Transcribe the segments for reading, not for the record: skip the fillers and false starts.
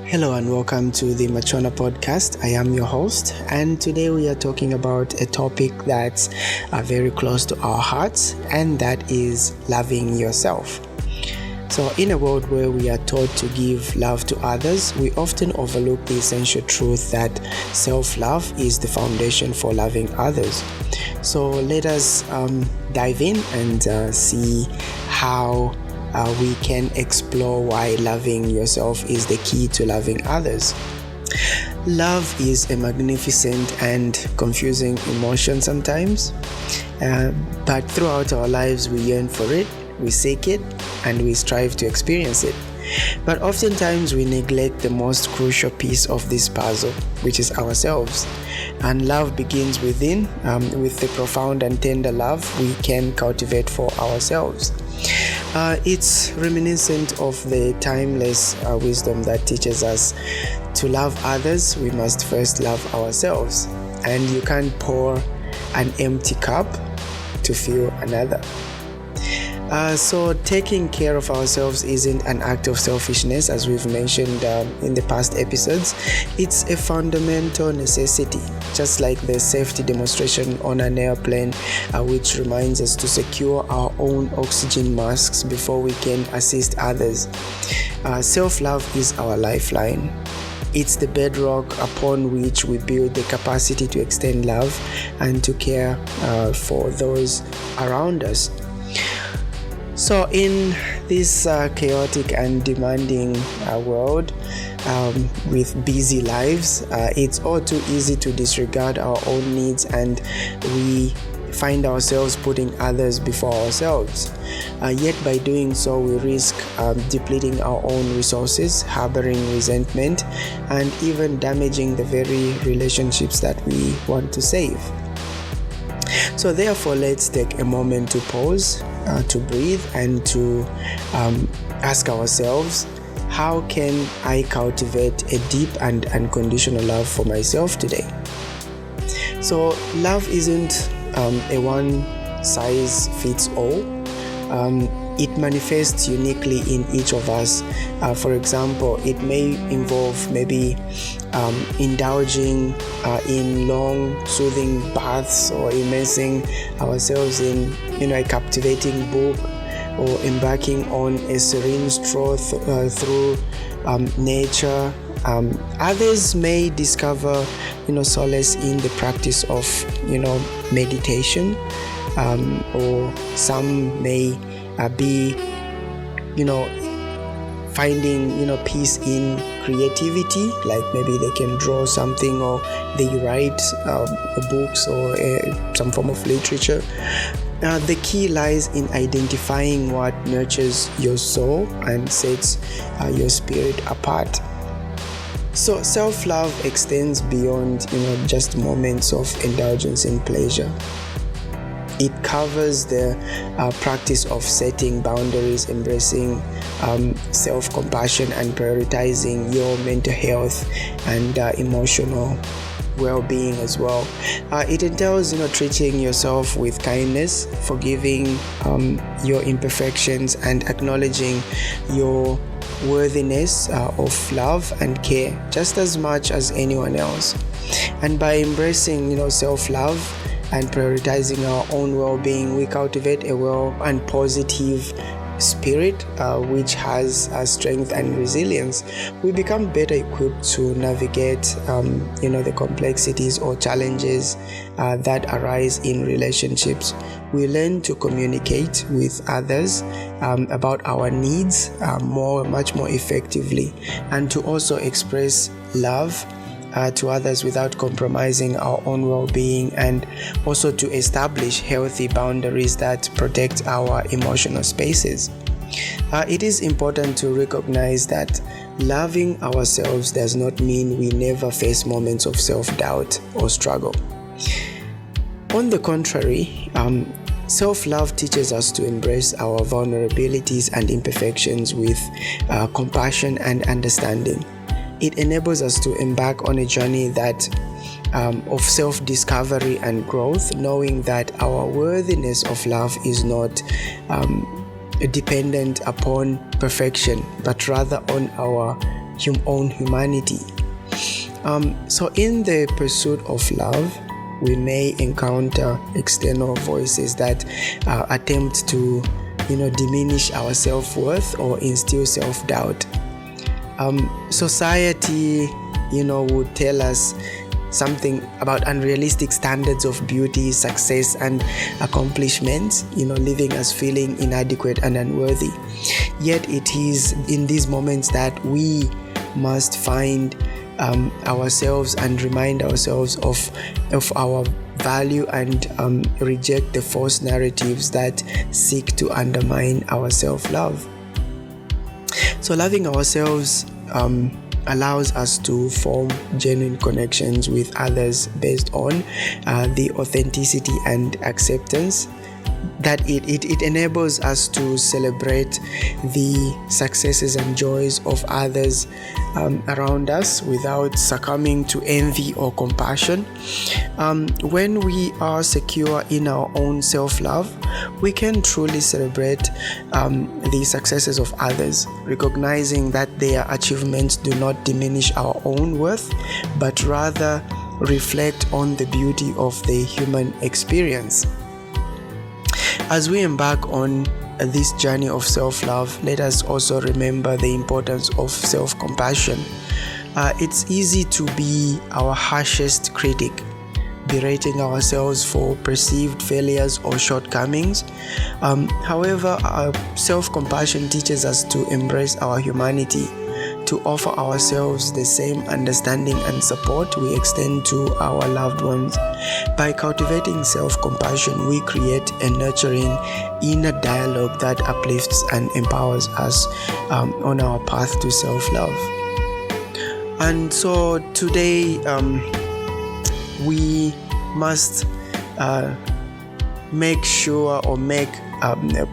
Hello and welcome to the Machona Podcast. I am your host, and today we are talking about a topic that's very close to our hearts, and that is loving yourself. So in a world where we are taught to give love to others, we often overlook the essential truth that self-love is the foundation for loving others. So let us dive in and see how we can explore why loving yourself is the key to loving others. Love is a magnificent and confusing emotion sometimes, but throughout our lives we yearn for it, we seek it, and we strive to experience it. But oftentimes we neglect the most crucial piece of this puzzle, which is ourselves. And love begins within, with the profound and tender love we can cultivate for ourselves. It's reminiscent of the timeless wisdom that teaches us to love others, we must first love ourselves. And you can't pour an empty cup to fill another. So taking care of ourselves isn't an act of selfishness, as we've mentioned in the past episodes. It's a fundamental necessity, just like the safety demonstration on an airplane, which reminds us to secure our own oxygen masks before we can assist others. Self-love is our lifeline. It's the bedrock upon which we build the capacity to extend love and to care for those around us. So in this chaotic and demanding world with busy lives, it's all too easy to disregard our own needs, and we find ourselves putting others before ourselves. Yet by doing so, we risk depleting our own resources, harboring resentment, and even damaging the very relationships that we want to save. So therefore, let's take a moment to pause, to breathe, and to ask ourselves, how can I cultivate a deep and unconditional love for myself today? So love isn't a one-size-fits-all. It manifests uniquely in each of us. For example, it may involve maybe indulging in long, soothing baths, or immersing ourselves in, a captivating book, or embarking on a serene stroll through nature. Others may discover, solace in the practice of, meditation, or some may be finding peace in creativity, like maybe they can draw something, or they write books, or some form of literature. The key lies in identifying what nurtures your soul and sets your spirit apart. So self-love extends beyond just moments of indulgence in pleasure. It covers the practice of setting boundaries, embracing self-compassion, and prioritizing your mental health and emotional well-being as well. It entails, treating yourself with kindness, forgiving your imperfections, and acknowledging your worthiness of love and care just as much as anyone else. And by embracing, self-love and prioritizing our own well-being, we cultivate a well and positive spirit which has strength and resilience. We become better equipped to navigate the complexities or challenges that arise in relationships. We learn to communicate with others about our needs much more effectively, and to also express love to others without compromising our own well-being, and also to establish healthy boundaries that protect our emotional spaces. It is important to recognize that loving ourselves does not mean we never face moments of self-doubt or struggle. On the contrary, self-love teaches us to embrace our vulnerabilities and imperfections with compassion and understanding. It enables us to embark on a journey that of self-discovery and growth, knowing that our worthiness of love is not dependent upon perfection, but rather on our own humanity. So in the pursuit of love, we may encounter external voices that attempt to diminish our self-worth or instill self-doubt. Society would tell us something about unrealistic standards of beauty, success, and accomplishments, leaving us feeling inadequate and unworthy. Yet it is in these moments that we must find ourselves and remind ourselves of our value and reject the false narratives that seek to undermine our self-love. So loving ourselves allows us to form genuine connections with others based on the authenticity and acceptance that it enables us to celebrate the successes and joys of others around us without succumbing to envy or compassion. When we are secure in our own self-love, we can truly celebrate the successes of others, recognizing that their achievements do not diminish our own worth, but rather reflect on the beauty of the human experience. As we embark on this journey of self-love, let us also remember the importance of self-compassion. It's easy to be our harshest critic, berating ourselves for perceived failures or shortcomings. However, our self-compassion teaches us to embrace our humanity, to offer ourselves the same understanding and support we extend to our loved ones. By cultivating self-compassion, we create a nurturing inner dialogue that uplifts and empowers us on our path to self-love. And so today we must make sure or make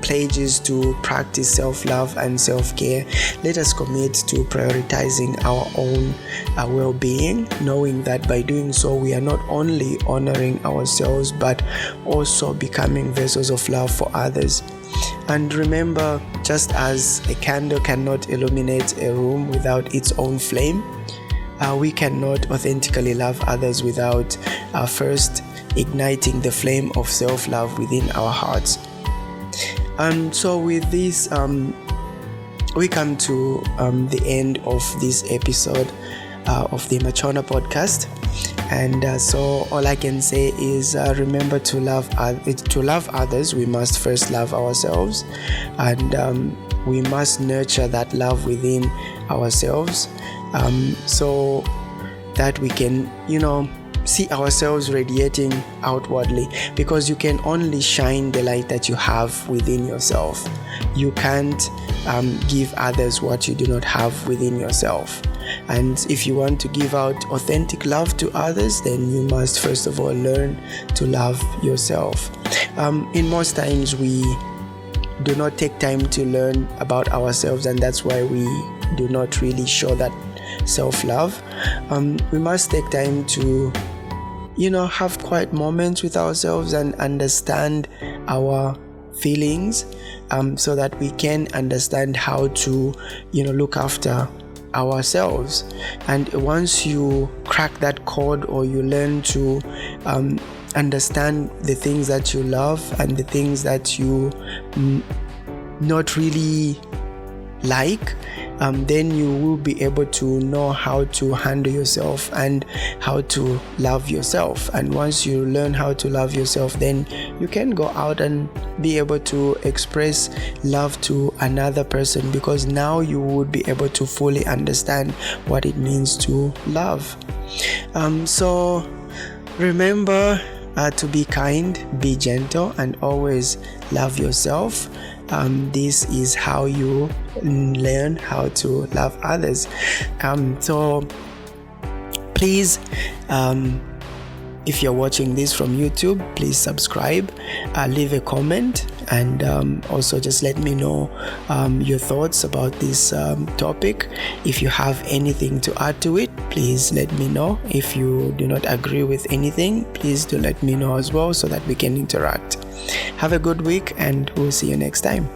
pledges to practice self-love and self-care. Let us commit to prioritizing our own well-being, knowing that by doing so we are not only honoring ourselves but also becoming vessels of love for others. And remember, just as a candle cannot illuminate a room without its own flame, we cannot authentically love others without first igniting the flame of self-love within our hearts. And so with this, we come to the end of this episode of the Machona Podcast. And so all I can say is remember to love others. We must first love ourselves, and we must nurture that love within ourselves, so that we can, see ourselves radiating outwardly, because you can only shine the light that you have within yourself. You can't give others what you do not have within yourself. And if you want to give out authentic love to others, then you must first of all learn to love yourself. In most times we do not take time to learn about ourselves, and that's why we do not really show that self-love. We must take time to have quiet moments with ourselves and understand our feelings, so that we can understand how to look after ourselves. And once you crack that code, or you learn to understand the things that you love and the things that you not really like, then you will be able to know how to handle yourself and how to love yourself. And once you learn how to love yourself, then you can go out and be able to express love to another person, because now you would be able to fully understand what it means to love. So remember to be kind, be gentle, and always love yourself. This is how you learn how to love others. So please, if you're watching this from YouTube, please subscribe, leave a comment, and also just let me know your thoughts about this topic. If you have anything to add to it, please let me know. If you do not agree with anything, please do let me know as well, so that we can interact. Have a good week, and we'll see you next time.